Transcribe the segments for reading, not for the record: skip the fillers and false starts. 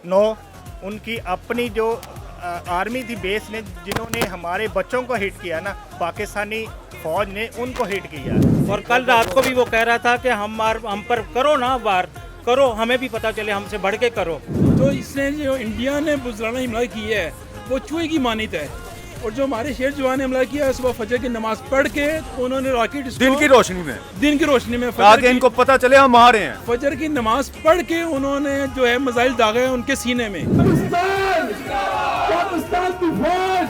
No, उनकी अपनी जो आर्मी थी बेस ने, जिन्होंने हमारे बच्चों को हिट किया ना, पाकिस्तानी फौज ने उनको हिट किया। और कल रात को भी वो कह रहा था कि हम पर करो ना वार करो, हमें भी पता चले, हमसे बढ़ के करो। तो इसने जो इंडिया ने बुजराना हमला किया है वो चूहे की मानित है, और जो हमारे शेर जवान ने हमला किया है सुबह फजर की नमाज पढ़ के तो उन्होंने रॉकेट दिन की रोशनी में ताकि इनको पता चले हम आ रहे हैं। फजर की नमाज पढ़ के उन्होंने जो है मिसाइल दागे हैं उनके सीने में। पाकिस्तान की फौज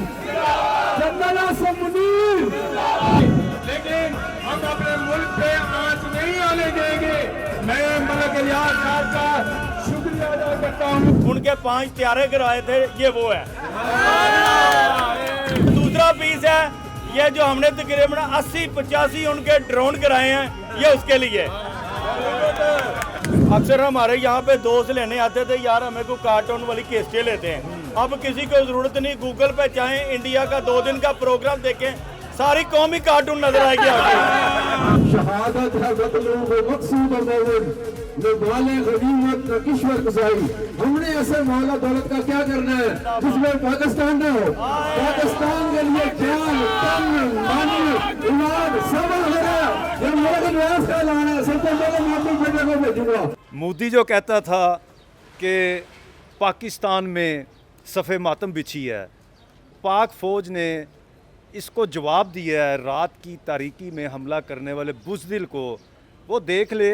जनरल आसिम मुनीर, लेकिन हम अपने मुल्क पे आंच नहीं आने देंगे। मैं मलक इलियास साहब का शुक्रिया अदा करता हूँ। उनके 5 त्यारे गिराए थे, ये वो है। दूसरा पीस है ये जो हमने तकरीबन 80-85 उनके ड्रोन गिराए हैं, ये उसके लिए। अक्सर हमारे यहाँ पे दोस्त लेने आते थे, यार हमें कोई कार्टून वाली केस्टें लेते हैं। अब किसी को जरूरत नहीं, गूगल पे चाहें इंडिया का 2 दिन का प्रोग्राम देखें, सारी कौम ही कार्टून नजर आएगी आपको। शहादत है मतलूब मकसूद और मौजूद निभाले गनीमत न किश्वर गुजारी। हमने ऐसे मौला दौलत का क्या करना है जिसमें पाकिस्तान न हो। पाकिस्तान के लिए जान तन मानी ईमान सब है। जब मेरे न्यास का ऐलान है, सबसे पहले मैं अपने बेटे को भेजूंगा। मोदी जो कहता था कि पाकिस्तान में सफ़े मातम बिछी है, पाक फ़ौज ने इसको जवाब दिया है रात की तारीकी में हमला करने वाले बुज़दिल को। वो देख ले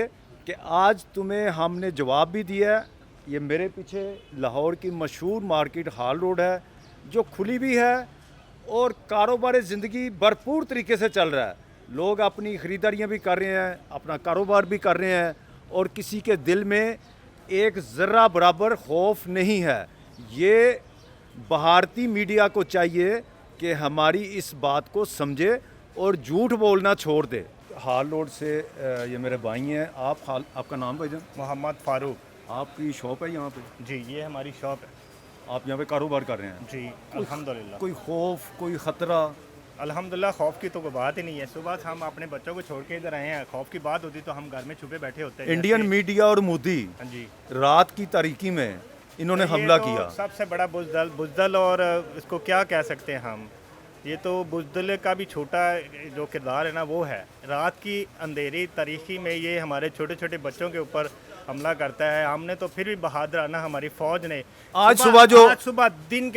कि आज तुम्हें हमने जवाब भी दिया है। ये मेरे पीछे लाहौर की मशहूर मार्केट हाल रोड है जो खुली भी है और कारोबार ज़िंदगी भरपूर तरीके से चल रहा है। लोग अपनी ख़रीदारियाँ भी कर रहे हैं, अपना कारोबार भी कर रहे हैं और किसी के दिल में एक ज़र्रा बराबर खौफ नहीं है। ये भारतीय मीडिया को चाहिए कि हमारी इस बात को समझे और झूठ बोलना छोड़ दे। हाल रोड से ये मेरे भाई हैं। आपका नाम भाईजान? मोहम्मद फारूक। आपकी शॉप है यहाँ पे? जी, ये हमारी शॉप है। आप यहाँ पे कारोबार कर रहे हैं? जी अल्हम्दुलिल्लाह। कोई खौफ, कोई ख़तरा? अल्हम्दुलिल्लाह, खौफ की तो कोई बात ही नहीं है। सुबह से हम अपने बच्चों को छोड़ के इधर आए हैं। खौफ की बात होती तो हम घर में छुपे बैठे होते। इंडियन मीडिया और मोदी हाँ जी, रात की तारीकी में इन्होंने हमला तो किया। सबसे बड़ा बुज़दल और इसको क्या कह सकते हैं हम, ये तो बुज़दिल का भी छोटा जो किरदार है ना, वो है। रात की अंधेरी तारीकी में ये हमारे छोटे छोटे बच्चों के ऊपर हमला करता है। हमने तो फिर भी बहादुराना हमारी फ़ौज ने आज सुबह दिन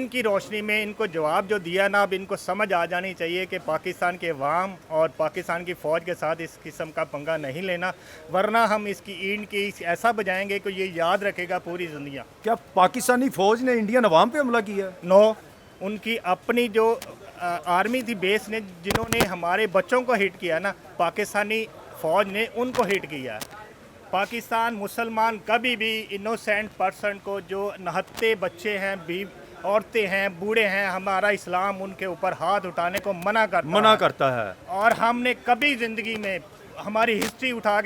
की रोशनी में इनको जवाब जो दिया ना, अब इनको समझ आ जानी चाहिए कि पाकिस्तान के अवाम और पाकिस्तान की फ़ौज के साथ इस किस्म का पंगा नहीं लेना, वरना हम इसकी ईंट की ऐसा बजाएंगे कि ये याद रखेगा पूरी दुनिया। क्या पाकिस्तानी फ़ौज ने इंडियन अवाम पे हमला किया? नो, उनकी अपनी जो आर्मी थी बेस ने, जिन्होंने हमारे बच्चों को हिट किया ना, पाकिस्तानी फ़ौज ने उनको हिट किया। पाकिस्तान मुसलमान कभी भी इनोसेंट पर्सन को, जो नहत्ते बच्चे हैं, भी औरतें हैं, बूढ़े हैं, हमारा इस्लाम उनके ऊपर हाथ उठाने को मना करता है। और हमने कभी ज़िंदगी में हमारी हिस्ट्री उठा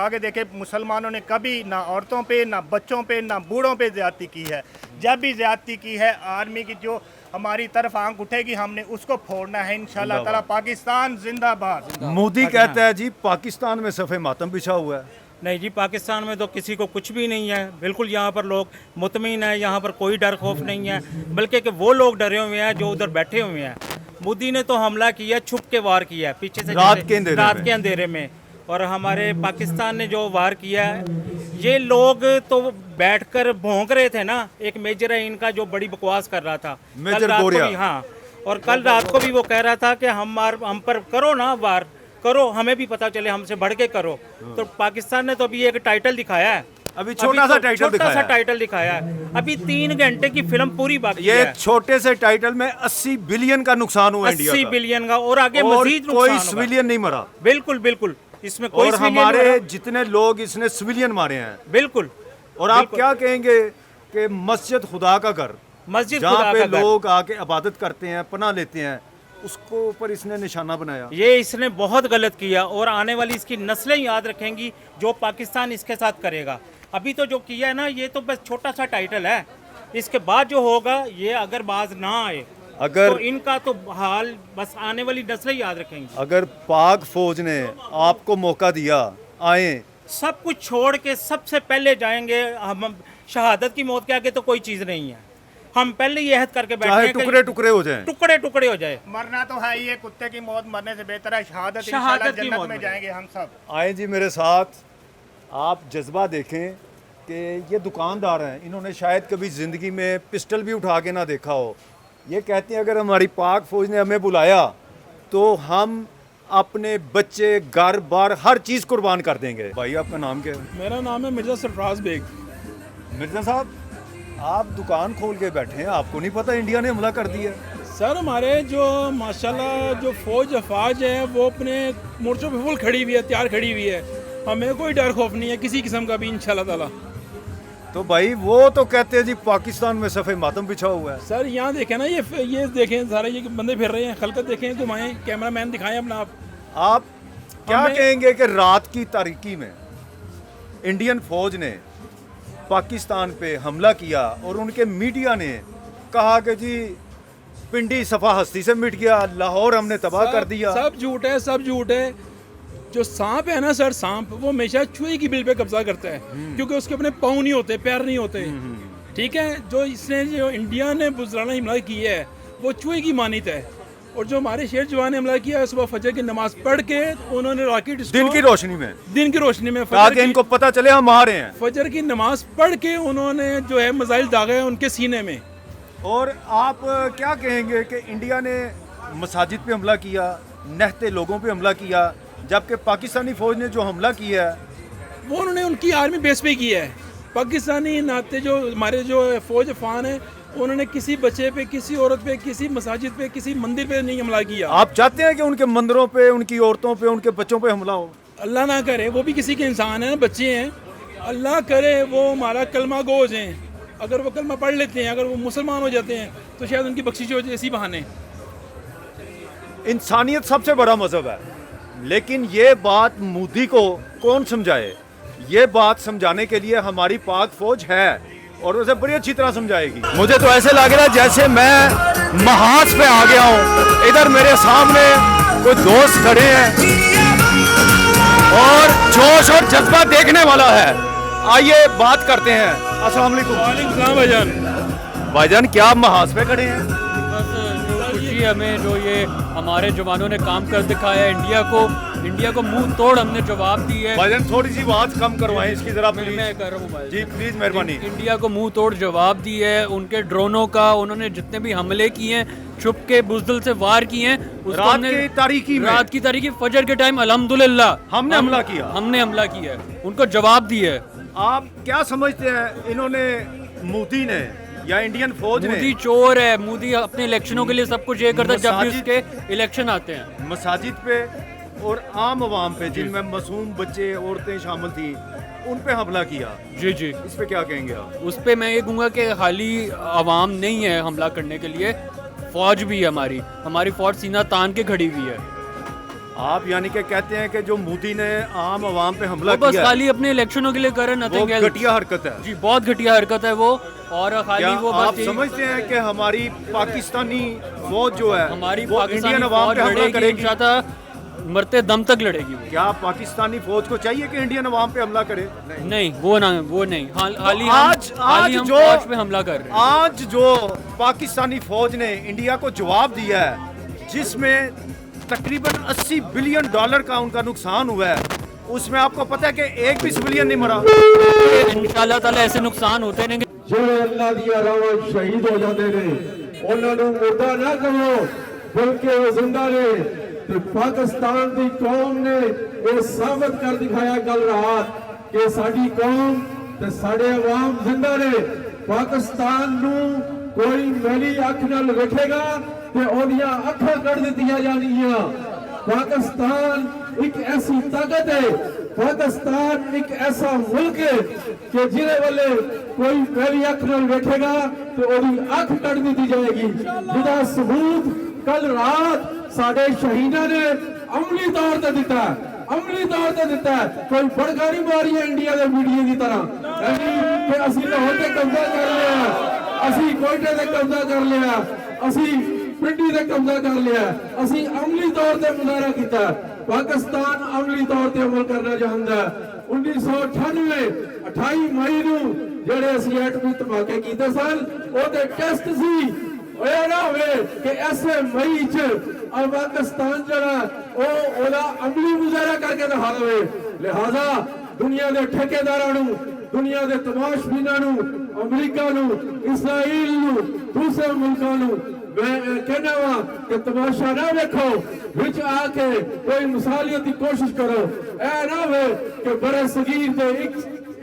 के देखे, मुसलमानों ने कभी ना औरतों पे, ना बच्चों पे, ना बूढ़ों पे ज़्यादती की है। जब भी ज़्यादती की है, आर्मी की जो हमारी तरफ आंख उठेगी, हमने उसको फोड़ना है इंशाल्लाह ताला। पाकिस्तान जिंदाबाद। मोदी कहता है जी पाकिस्तान में सफ़े मातम बिछा हुआ है। नहीं जी, पाकिस्तान में तो किसी को कुछ भी नहीं है। बिल्कुल यहाँ पर लोग मुतमिन हैं, यहाँ पर कोई डर खौफ नहीं है, बल्कि कि वो लोग डरे हुए हैं जो उधर बैठे हुए हैं। मोदी ने तो हमला किया, छुप के वार किया है, पीछे से रात के अंधेरे में। और हमारे पाकिस्तान ने जो वार किया है, ये लोग तो बैठकर भौंक रहे थे ना। एक मेजर है इनका जो बड़ी बकवास कर रहा था, मेजर गोरिया। हाँ, और कल रात को भी वो कह रहा था कि हम पर करो ना वार करो, हमें भी पता चले, हमसे बढ़ के करो। तो पाकिस्तान ने तो अभी एक टाइटल दिखाया है, अभी छोटा सा टाइटल दिखाया है। अभी 3 घंटे की फिल्म पूरी बाकी है। ये छोटे से टाइटल में 80 बिलियन का नुकसान हुआ इंडिया का। 80 बिलियन का, और आगे मजीद नुकसान कोई सिविलियन नहीं मरा। बिल्कुल बिल्कुल, इसमें कोई और हमारे जितने लोग इसने सिविलियन मारे हैं। बिल्कुल। और आप क्या कहेंगे कि मस्जिद खुदा का घर, जहाँ पे लोग आके इबादत करते हैं, पनाह लेते हैं, उसको ऊपर इसने निशाना बनाया। ये इसने बहुत गलत किया, और आने वाली इसकी नस्लें याद रखेंगी जो पाकिस्तान इसके साथ करेगा। अभी तो जो किया है ना, ये तो बस छोटा सा टाइटल है। इसके बाद जो होगा, ये अगर बाज ना आए, तो इनका तो हाल बस आने वाली नस्लें याद रखेंगी। अगर पाक फौज ने आपको मौका दिया, आए, सब कुछ छोड़ के सबसे पहले जाएंगे। हम शहादत की मौत के आगे तो कोई चीज़ नहीं है। हम पहले ये अहद करके बैठे चाहे हैं कि टुकड़े टुकड़े हो जाएं। टुकड़े टुकड़े हो जाए। मरना तो है ही है, कुत्ते की मौत मरने से बेहतर है शहादत। शहादत इंशाल्लाह की जन्नत मौत में में। जाएंगे हम सब। आए जी मेरे साथ, आप जज्बा देखें कि ये दुकानदार हैं, इन्होंने शायद कभी ज़िंदगी में पिस्टल भी उठा के ना देखा हो। ये कहते हैं अगर हमारी पाक फ़ौज ने हमें बुलाया तो हम अपने बच्चे, घर बार, हर चीज़ कुर्बान कर देंगे। भाई आपका नाम क्या है? मेरा नाम है मिर्ज़ा सरफराज बेग। मिर्ज़ा साहब, आप दुकान खोल के बैठे हैं, आपको नहीं पता इंडिया ने हमला कर दिया? सर हमारे जो माशाल्लाह जो फौज अफवाज है वो अपने मोर्चों पे फुल खड़ी हुई है, तैयार खड़ी हुई है। हमें कोई डर खौफ नहीं है किसी किस्म का भी इंशाल्लाह ताला। तो भाई वो तो कहते हैं जी पाकिस्तान में सफ़े मातम बिछा हुआ है। सर यहाँ देखें ना, ये देखें सारे ये बंदे फिर रहे हैं, खलकत देखें, घुमाएं, कैमरामैन दिखाएं अपना आप क्या हमें- कहेंगे कि रात की तारीकी में इंडियन फौज ने पाकिस्तान पे हमला किया और उनके मीडिया ने कहा कि जी पिंडी सफ़ा हस्ती से मिट गया, लाहौर हमने तबाह कर दिया। सब झूठ है, सब झूठ है। जो सांप है ना सर, सांप वो हमेशा चूहे की बिल पे कब्जा करता है, क्योंकि उसके अपने पाँव नहीं होते, पैर नहीं होते। ठीक है, जो इसने जो इंडिया ने बुजराना हमला किया है वो चूहे की मानित है। और जो हमारे शेर जवान ने हमला किया है, सुबह फजर की नमाज पढ़ के उन्होंने रॉकेट दिन की रोशनी में, दिन की रोशनी में ताकि इनको पता चले हम आ रहे हैं। फजर की नमाज पढ़ के उन्होंने जो है मिसाइल दागे हैं उनके सीने में। और आप क्या कहेंगे कि इंडिया ने मसाजिद पे हमला किया, नहते लोगों पे हमला किया, जबकि पाकिस्तानी फौज ने जो हमला किया है वो उन्होंने उनकी आर्मी बेस पे किया है। पाकिस्तानी नाते जो हमारे जो फौज अफान है उन्होंने किसी बच्चे पे, किसी औरत पे, किसी मसाजिद पे, किसी मंदिर पे नहीं हमला किया। आप चाहते हैं कि उनके मंदिरों पे, उनकी औरतों पे, उनके बच्चों पे हमला हो? अल्लाह ना करे, वो भी किसी के इंसान हैं, बच्चे हैं। अल्लाह करे वो हमारा कलमा गोज हैं, अगर वो कलमा पढ़ लेते हैं, अगर वो मुसलमान हो जाते हैं तो शायद उनकी बख्शिश हो जाए इसी बहाने। इंसानियत सबसे बड़ा मजहब है, लेकिन ये बात मोदी को कौन समझाए? ये बात समझाने के लिए हमारी पाक फौज है और उसे बड़ी अच्छी तरह समझाएगी। मुझे तो ऐसे लग रहा है जैसे मैं महाज पे आ गया हूँ। इधर मेरे सामने कोई दोस्त खड़े हैं और जोश और जज्बा देखने वाला है। आइए बात करते हैं। अस्सलाम वालेकुम। वालेकुम सलाम भाईजान। भाईजान, क्या आप महाज पे खड़े हैं? बस जो खुशी है हमें, जो ये हमारे जवानों ने काम कर दिखाया, इंडिया को मुंह तोड़ हमने जवाब दी है। भाईजान थोड़ी सी आवाज कम करवाएं इसकी जरा मैं प्लीज। कर रहा हूँ भाई। जी प्लीज, मेहरबानी। इंडिया को मुंह तोड़ जवाब दी है। उनके ड्रोनों का उन्होंने जितने भी हमले किए हैं, छुप के बुज़दिल से वार किए हैं, उसको रात हमने की तारीकी में, रात की तारीकी फजर के टाइम अल्हम्दुलिल्लाह हमने हमला किया। हमने हमला किया है, उनको जवाब दिया है। आप क्या समझते हैं, इन्होंने मोदी ने या इंडियन फौज मोदी ने चोर है। मोदी अपने इलेक्शनों के लिए सब कुछ ये करता है जब भी मसाजिद- उसके इलेक्शन आते हैं। मसाजिद पे और आम आवाम पे, जिनमें मासूम बच्चे, औरतें शामिल थी, उन पे हमला किया? जी जी, इस पे क्या कहेंगे आप? उस पर मैं ये कहूँगा कि खाली आवाम नहीं है हमला करने के लिए, फौज भी है। हमारी फौज सीना तान के खड़ी हुई है। आप यानी कि कहते हैं कि जो मोदी ने आम आवाम पे हमला वो बस किया खाली अपने इलेक्शनों के लिए करे, वो नथिंग एल्स। घटिया हरकत है। जी, बहुत घटिया हरकत है वो। और खाली क्या वो आप बस यही- समझते हैं कि हमारी पाकिस्तानी फौज जो है हमारी वो पाकिस्तानी इंडियन आवाम फौज पे हमला लड़ेगी, करेगी? इंशाअल्लाह मरते दम तक लड़ेगी वो। क्या पाकिस्तानी फौज को चाहिए कि इंडियन आवाम पे हमला करे? नहीं, वो नहीं। हाली आज हम जो फौज पे हमला कर रहे हैं। आज जो पाकिस्तानी फौज ने इंडिया को जवाब दिया है, जिसमें तकरीबन $80 बिलियन का उनका नुकसान हुआ है, उसमें आपको पता है कि एक भी सिविलियन नहीं मरा। इंशाअल्लाह ताला ऐसे नुकसान होते रहेंगे। ਜਿਹੜੇ ਅੱਲਾਹ ਦੀਆਂ ਰਾਹਾਂ ਸ਼ਹੀਦ ਹੋ ਜਾਂਦੇ ਨੇ ਉਹਨਾਂ ਨੂੰ ਮੁਰਦਾ ਨਾ ਕਹੋ, ਬਲਕਿ ਉਹ ਜ਼ਿੰਦਾ ਨੇ। ਤੇ ਪਾਕਿਸਤਾਨ ਦੀ ਕੌਮ ਨੇ ਇਹ ਸਾਬਤ ਕਰ ਦਿਖਾਇਆ ਕੱਲ ਰਾਤ ਕਿ ਸਾਡੀ ਕੌਮ ਤੇ ਸਾਡੇ ਆਵਾਮ ਜ਼ਿੰਦਾ ਨੇ। ਪਾਕਿਸਤਾਨ ਨੂੰ ਕੋਈ ਮੈਲੀ ਅੱਖ ਨਾਲ ਵੇਖੇਗਾ ਤੇ ਉਹਦੀਆਂ ਅੱਖਾਂ ਕੱਢ ਦਿੱਤੀਆਂ ਜਾਣਗੀਆਂ। पाकिस्तान एक ऐसी ताकत है, पाकिस्तान एक ऐसा मुल्क है कि जिन्हें वाले कोई पहली अख नाल वेखेगा तो ओदी अख कट दी जाएगी। जिदा सबूत कल रात साडे शहीदां ने अमली तौर ते दिता, अमली तौर ते दिता। कोई बड़का नहीं मारी है इंडिया के मीडिया की तरह कि असीं लाहौर ते कब्जा कर लिया, असीं कोयटे ते कब्जा कर लिया, असीं पिंडी ते कब्जा कर लिया। असीं अमली तौर ते मुजाहरा किया। पाकिस्तान अमली तौर ते अमल करना चाहता है। 1998 28 ਮਈ ਨੂੰ ਜਿਹੜੇ ਅਸੀਂ ਐਟਮੀ ਧਮਾਕੇ ਕੀਤੇ ਸਨ ਉਹਦੇ ਟੈਸਟ ਸੀ। ਇਹ ਨਾ ਹੋਵੇ ਕਿ ਐਸੇ ਮਈ ਚ ਪਾਕਿਸਤਾਨ ਜਿਹੜਾ ਉਹ ਉਹਦਾ ਅਮਲੀ ਮੁਜ਼ਾਹਰਾ ਕਰਕੇ ਦਿਖਾ ਦੇਵੇ। ਲਿਹਾਜ਼ਾ ਦੁਨੀਆ ਦੇ ਠੇਕੇਦਾਰਾਂ ਨੂੰ, ਦੁਨੀਆ ਦੇ ਤਮਾਸ਼ਬੀਨਾਂ ਨੂੰ, ਅਮਰੀਕਾ ਨੂੰ, ਇਸਰਾਈਲ ਨੂੰ, ਦੂਸਰੇ ਮੁਲਕਾਂ ਨੂੰ मैं कहना वा कि तमाशा ना देखो, विच आके कोई मिसालियत की कोशिश करो। ऐ ना हो कि बड़े सगीर दे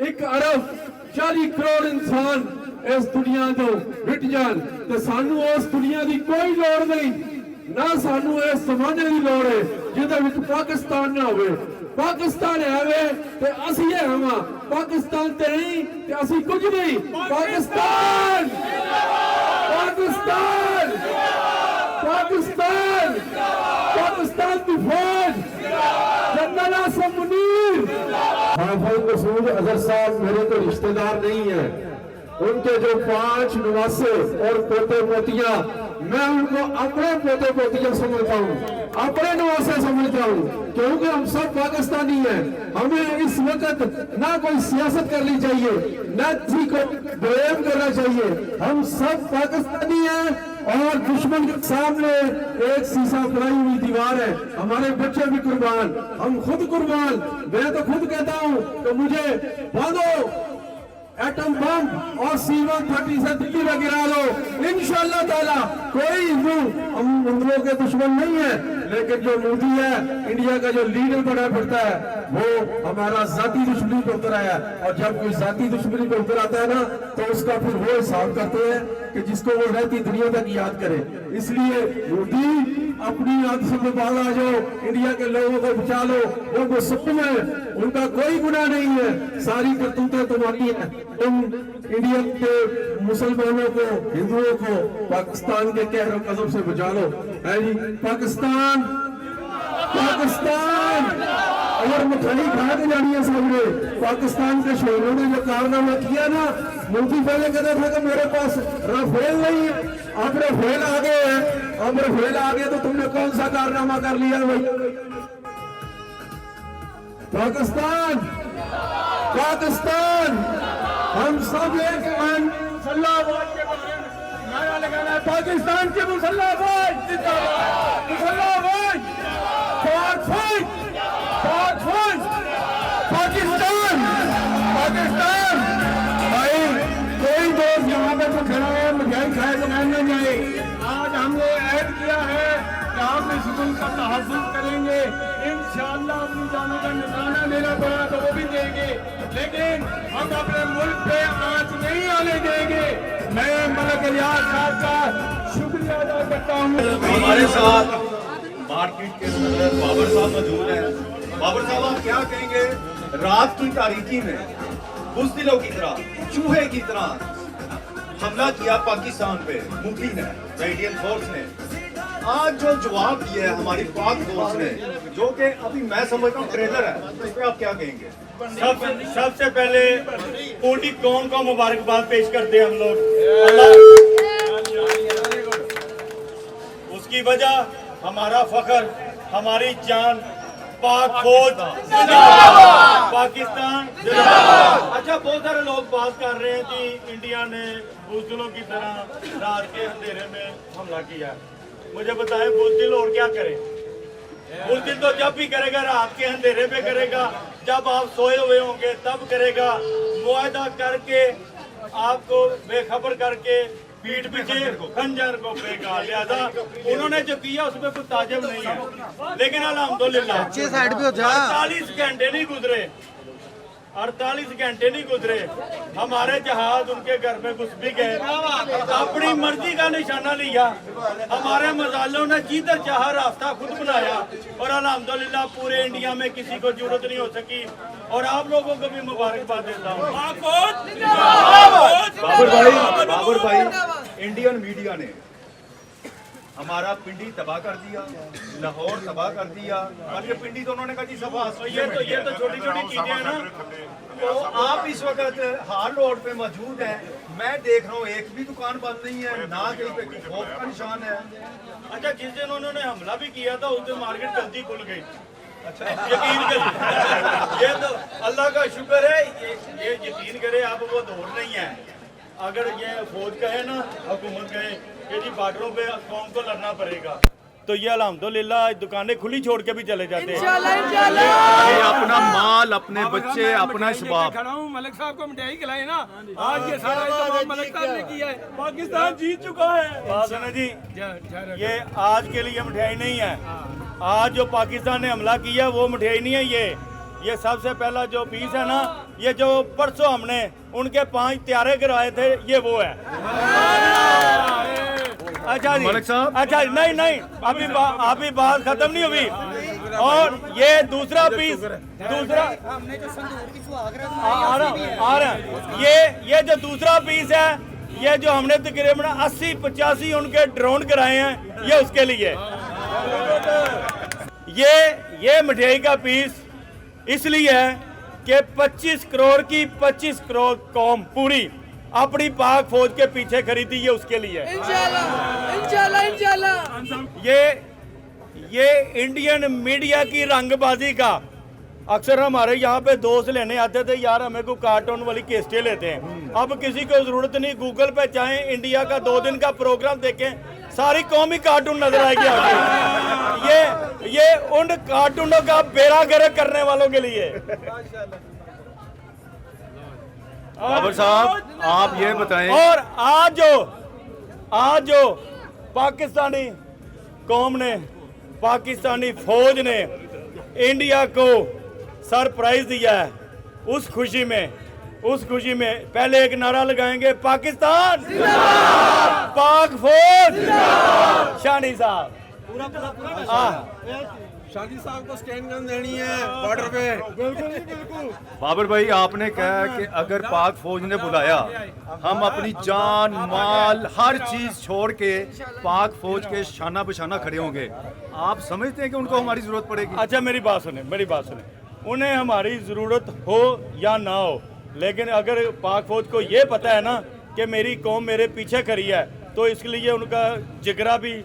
एक अरब 40 करोड़ इंसान इस दुनिया तो मिट जान ते सानू उस दुनिया की कोई लोड़ नहीं, ना सानू इस जमाने की लोड़ है जिहदे विच पाकिस्तान ना होवे। पाकिस्तान है ते असी है हां, पाकिस्तान ते नहीं ते असी कुछ नहीं। पाकिस्तान पाकिस्तान पाकिस्तान पाकिस्तान की फौज जनरल आसिम मुनीर। हाफिज मसूद अजहर साहब मेरे तो रिश्तेदार नहीं है, उनके जो 5 नवासे और पोते पोतियां मैं उनको अपने पोते पोतियां समझता हूँ, अपने नवासे समझता हूँ, क्योंकि हम सब पाकिस्तानी हैं। हमें इस वक्त ना कोई सियासत करनी चाहिए, ना किसी को ब्लेम करना चाहिए। हम सब पाकिस्तानी हैं और दुश्मन के सामने एक शीशा पड़ी हुई दीवार है। हमारे बच्चे भी कुर्बान, हम खुद कुर्बान। मैं तो खुद कहता हूँ कि मुझे बांधो एटम बम और C-130 से दिल्ली में गिरा दो, इंशाअल्लाह ताला कोई हिंदू हम हिंदुओं के दुश्मन नहीं है। लेकिन जो मोदी है, इंडिया का जो लीडर बना फिरता है, वो हमारा जाती दुश्मनी पे उतर आया। और जब कोई जाती दुश्मनी पे उतर आता है ना, तो उसका फिर वो हिसाब करते हैं कि जिसको वो रहती दुनिया तक याद करे। इसलिए मोदी अपनी याद से बाहर आ जाओ, इंडिया के लोगों को बचा लो। वो मुसलमान है, उनका कोई गुनाह नहीं है, सारी करतूतें तुम्हारी हैं। तुम इंडिया के मुसलमानों को, हिंदुओं को पाकिस्तान के कहर कदम से बचा लो। है जी, पाकिस्तान पाकिस्तान और मिठाई खा के जानी है सामने। पाकिस्तान के शहीदों ने जो कारनामा किया ना, मोदी पहले कहता था कि मेरे पास राफेल नहीं है, अब राफेल आ गए हैं। अब राफेल आ गए तो तुमने कौन सा कारनामा कर लिया भाई? पाकिस्तान पाकिस्तान हम सब एक मुसल्लाबाद के बारे में नारा लगाना है। पाकिस्तान के मुसल्लाबाद मुसल्लाबाद पाकिस्तान पाकिस्तान। भाई कोई दोस्त यहाँ पे तो खड़ा है, मिठाई खाए बगैर न जाए। आज हमने ऐड किया है कि हम इस मुल्क का तहफ़्फ़ुज़ करेंगे। इंशाअल्लाह अपनी जानों का निशाना देना पड़ा तो वो भी देंगे, लेकिन हम अपने मुल्क पे आंच नहीं आने देंगे। मैं मलक इलियास साहब का शुक्रिया अदा करता हूँ। हमारे साथ मार्केट के अंदर बाबर साहब मौजूद हैं। बाबर साहब आप क्या कहेंगे, रात की तारीकी में बुज़दिलों की तरह, चूहे की तरह हमला किया पाकिस्तान पे मुखी ने, इंडियन फोर्स ने। आज जो जवाब दिया है हमारी पाक फोर्स ने, जो कि अभी मैं समझता हूँ ट्रेलर है, इस पे आप क्या कहेंगे? सबसे पहले पूरी कौम को मुबारकबाद पेश करते हैं हम लोग। उसकी वजह हमारा फख्र, हमारी जान, पाक फौज जिंदाबाद, पाकिस्तान जिंदाबाद। अच्छा, बहुत सारे लोग बात कर रहे हैं कि इंडिया ने बुज़दिलों की तरह रात के अंधेरे में हमला किया। मुझे बताएं, बुज़दिल और क्या करे? बुज़दिल तो जब भी करेगा रात के अंधेरे में करेगा, जब आप सोए हुए होंगे तब करेगा, मुआहदा करके आपको बेखबर करके पीठ पीछे खंजर को फेंका। लिहाजा उन्होंने जो किया उसमें कुछ ताजुब नहीं है, लेकिन अल्हम्दुलिल्लाह 48 घंटे नहीं गुजरे, 48 घंटे नहीं गुजरे, हमारे जहाज उनके घर में घुस भी गए, अपनी मर्जी का निशाना लिया। हमारे मजालों ने जिधर चाहा रास्ता खुद बनाया और अल्हम्दुलिल्लाह पूरे इंडिया में किसी को जरूरत नहीं हो सकी। और आप लोगों को भी मुबारकबाद देता हूँ। बाबर भाई, इंडियन मीडिया ने हमारा पिंडी तबाह कर दिया, लाहौर तबाह कर दिया, और ये पिंडी तो उन्होंने कहा जी सफा। ये तो छोटी छोटी चीजें हैं ना। तो आप इस वक्त हाल रोड पे मौजूद हैं, मैं देख रहा हूँ एक भी दुकान बंद नहीं है, ना कहीं पे खौफ का निशान है। अच्छा, जिस दिन उन्होंने हमला भी किया था उस दिन मार्केट जल्दी खुल गई, यकीन करिए, ये तो अल्लाह का शुक्र है। ये यकीन करे, अब वो दौर नहीं है। अगर ये फौज कहे ना, हुकूमत कहे कि जी बॉर्डरों पे कौम को लड़ना पड़ेगा, तो ये अल्हम्दुलिल्लाह दुकानें खुली छोड़ के भी चले जाते हैं। ये अपना माल, अपने बच्चे, अपना इसबाब। खड़ा हूँ, मलिक साहब को मिठाई खिलाई ना, आज ये सारा इंतजाम मलिक साहब ने किया है। पाकिस्तान जीत चुका है। बात है ना जी, ये आज के लिए मिठाई नहीं है। आज जो पाकिस्तान ने हमला किया वो मिठाई नहीं है। ये सबसे पहला जो पीस है ना, ये जो परसों हमने उनके 5 त्यारे गिराए थे, ये वो है। अच्छा जी, मलिक साहब। अच्छा नहीं, अभी बात खत्म नहीं हुई। और ये दूसरा पीस, दूसरा आ रहा ये जो दूसरा पीस है, ये जो हमने तकरीबन 80-85 उनके ड्रोन गिराए हैं, ये उसके लिए। ये मिठाई का पीस इसलिए है कि 25 करोड़ की 25 करोड़ कौम पूरी अपनी पाक फौज के पीछे खरीदी, ये उसके लिए। इंशाल्लाह। ये इंडियन मीडिया की रंगबाजी का, अक्सर हमारे यहाँ पे दोस्त लेने आते थे, यार हमें को कार्टून वाली केस्टें लेते हैं। अब किसी को जरूरत नहीं, गूगल पे चाहे इंडिया का 2 दिन का प्रोग्राम देखें, सारी कौम ही कार्टून नजर आएगी आपको। ये उन कार्टूनों का बेड़ा गर्क करने वालों के लिए। बाबर साहब, आप ये बताएं। और आज जो पाकिस्तानी कौम ने, पाकिस्तानी फौज ने इंडिया को सरप्राइज दिया है, उस खुशी में पहले एक नारा लगाएंगे, पाकिस्तान पाक फौज। शानी साहब, शादी साहब को स्टैंड गन देनी है बॉर्डर पे। बिल्कुल। बाबर भाई, आपने कहा कि अगर पाक फौज ने बुलाया, हम अपनी जान, माल, हर चीज छोड़ के पाक फौज के शाना बशाना खड़े होंगे। आप समझते हैं कि उनको हमारी जरूरत पड़ेगी? अच्छा मेरी बात सुने, उन्हें हमारी जरूरत हो या ना हो, लेकिन अगर पाक फौज को ये पता है ना कि मेरी कौम मेरे पीछे खड़ी है, तो इसलिए उनका जिगरा भी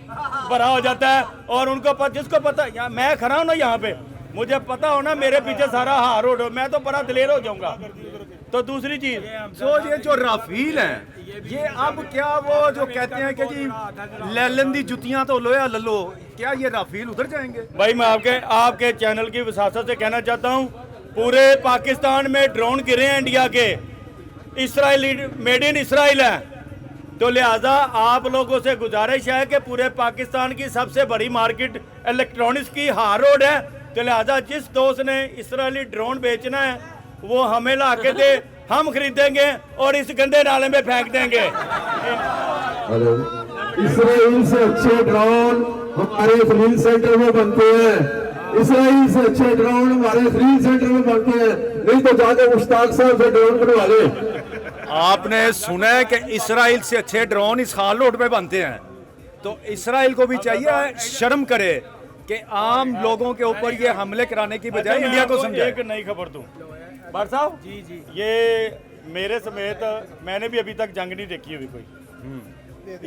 भरा हो जाता है। और उनको जिसको पता, मैं खड़ा हूँ ना यहाँ पे, मुझे पता हो ना मेरे पीछे सारा हार रोड हो, मैं तो बड़ा दिलेर हो जाऊंगा। तो दूसरी चीज, तो ये जो राफील हैं, ये अब क्या वो जो कहते हैं कि जी लैलन दी जुतियां तो लोया ललो, क्या ये राफील उधर जाएंगे? भाई मैं आपके चैनल की वसासत से कहना चाहता हूँ, पूरे पाकिस्तान में ड्रोन गिरे हैं इंडिया के, इसराइली मेड इन इसराइल है। तो लिहाजा आप लोगों से गुजारिश है कि पूरे पाकिस्तान की सबसे बड़ी मार्केट इलेक्ट्रॉनिक्स की हार रोड है, तो लिहाजा जिस दोस्त ने इसराइली ड्रोन बेचना है वो हमें ला के दे, हम खरीदेंगे और इस गंदे नाले में फेंक देंगे। हेलो, इसराइल से अच्छे ड्रोन हमारे फ्रील सेंटर में बनते हैं। इसराइल से अच्छे ड्रोन हमारे फ्रील सेंटर में बनते हैं, नहीं तो जाके मुश्ताक साहब से ड्रोन बनवा ले। आपने सुना है कि इसराइल से अच्छे ड्रोन इस खाल रोड पे बनते हैं, तो इसराइल को भी चाहिए शर्म करे कि आम लोगों के ऊपर ये हमले कराने की बजाय इंडिया को समझाए। एक नई खबर दूं, बार साहब जी, ये मेरे समेत मैंने भी अभी तक जंग नहीं देखी हुई कोई।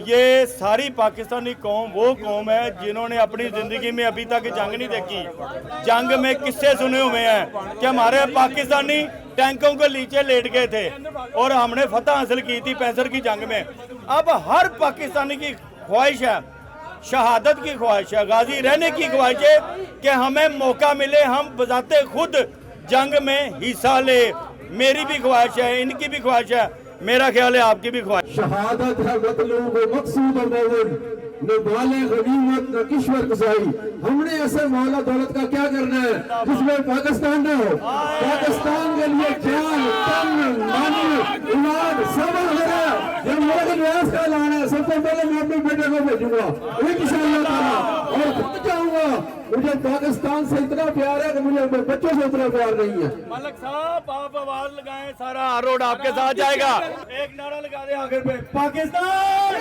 ये सारी पाकिस्तानी कौम वो कौम है जिन्होंने अपनी जिंदगी में अभी तक जंग नहीं देखी। जंग में किस्से सुने हुए हैं कि हमारे पाकिस्तानी टैंकों के नीचे लेट गए थे और हमने फतह हासिल की थी 65 की जंग में। अब हर पाकिस्तानी की ख्वाहिश है, शहादत की ख्वाहिश है, गाजी रहने की ख्वाहिश है कि हमें मौका मिले, हम बजाते खुद जंग में हिस्सा ले। मेरी भी ख्वाहिश है, इनकी भी ख्वाहिश है, मेरा ख्याल है आपकी भी ख्वाहिश। शहादत है मतलूब मकसूद मौद, न बाले गनीमत न किश्वर कुसाई। हमने ऐसे मौला दौलत का क्या करना है जिसमें पाकिस्तान न हो। पाकिस्तान के लिए जान, तन, मन, औलाद सब है। जब मुल्क न्यास का ऐलान है, सबसे पहले मैं अपने बेटे को भेजूंगा इंशाअल्लाह ताला, और खुद जाऊंगा। मुझे पाकिस्तान से इतना प्यार है कि मुझे अपने बच्चों से इतना प्यार नहीं है। मलिक साहब आप आवाज लगाएं, सारा रोड आपके साथ जाएगा। एक नारा लगा दे आखिर पे, पाकिस्तान